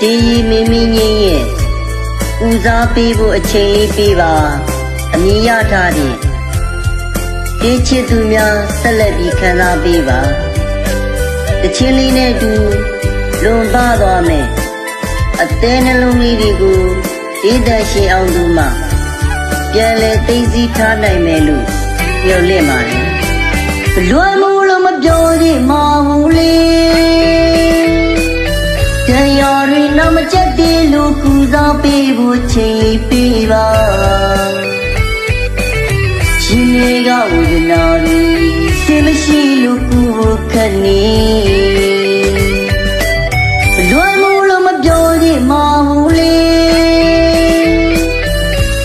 တေးမင်းမင်းငင်းရဲ့ဦးစားပေးဖို့အချိန်လေးပေးပါအမည်ရထားတဲ့တေးချစ်သူများဆက်လက်ပြီးခံစားပေးပါတချင်းလေးနဲ့တူလွန်ပါသွားမယ်အသေးနှလုံးလေးတွေကိုဒေသရှင်အောင်သူမှပြန်လဲသိသိထားနိုင်မယ်လို့ပြောလင့်ပါတယ်လွယ်မှုလို့မပြောချင်မဘူးလေတရားတွေနောက်မချက်တည်းလို့ကူစားပေးဖို့ချိန်လေးပေးပါရှင်တွေကဝေဒနာတွေစိတ်မရှိလို့ကူဖို့ခက်နေလွယ်မှုလို့မပြောချင်မဘူးလေ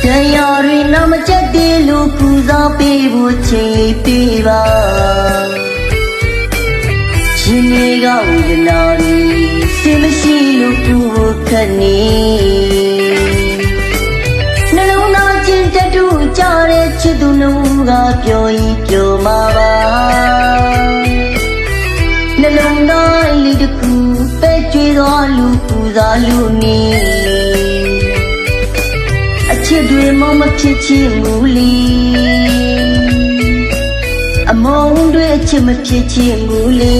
တရားတွေနောက်မချက်တည်းလို့ကူစားပေးဖို့ချိန်လေးပေးပါရှင်တွေကဝေဒနာတွေစိတ်မရှိလို့ကူဖို့ခက်နေနှလုံးသားချင်းတတူကြတဲ့ချစ်သူနှုတ်ကပြောရင်ပြောမှာပါနှလုံးသားလေးတစ်ခုပဲကြွေသွားလူပူစားလူနေအချစ်တွေမဖြစ်ချင်ဘူးလေအမုန်းတွေအချစ်မဖြစ်ချင်ဘူးလေ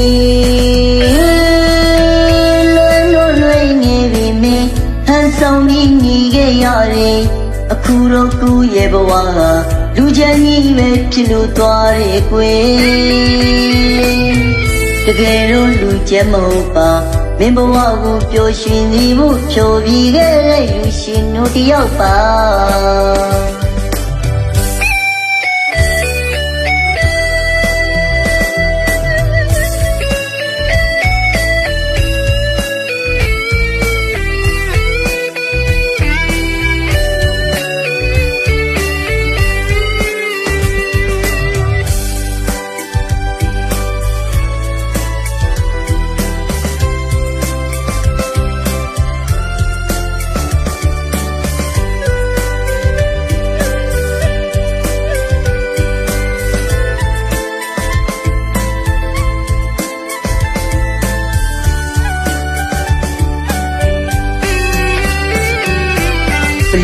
လွယ်နေပြီမင်းဟန်ဆောင်ပြီးနေခဲ့ရတယ်အခုတော့ကိုယ့်ရဲ့ဘဝကလူချမ်းကြီးပဲဖြစ်လို့သွားတယ်ကွယ်တကယ်တော့လူချမ်းမဟုတ်ပါမင်းဘဝကိုပျော်ရွှင်စေဖို့ဖြောပြီးခဲ့တဲ့လူရှင်တို့တယောက်ပါ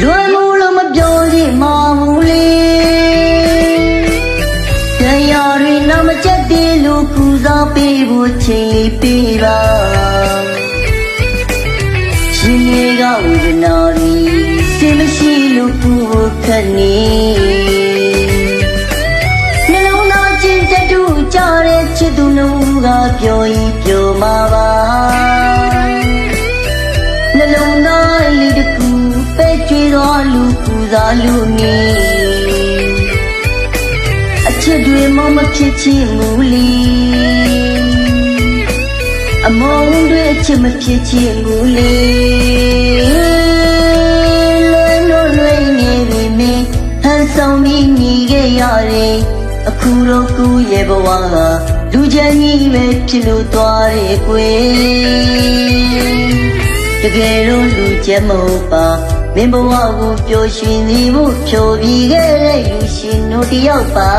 လွယ်မှုလို့မပြောချင်မဘူးလေတရားတွေနောက်မချက်တည်းလို့ကူစားပေးဖို့ချိန်လေးပေးပါရှင်တွေကဝေဒနာတွေစိတ်မရှိလို့ကူဖို့ခက်နေနှလုံးသားချင်းတတူကြတဲ့ချစ်သူနှုတ်ကပြောရင်ပြောမှာပါနှလုံးသားလေးတစ်ခုပဲကြွေတော်လူပူစားလူနေအချစ်တွေမဖြစ်ချင်ဘူးလေအမုန်းတွေအချစ်မဖြစ်ချင်ဘူးလေလွယ်နေပြီမင်းဟန်ဆောင်ပြီးနေခဲ့ရတယ်အခုတော့ကိုယ့်ရဲ့ဘဝကလူချမ်းကြီးပဲဖြစ်လို့သွားတယ်ကွယ်တကယ်တော့လူချမ်းမဟုတ်ပါမင်းဘဝကိုပျော်ရွှင်စေဖို့ဖြောပြီးခဲ့တဲ့လူရှင်တို့တယောက်ပါ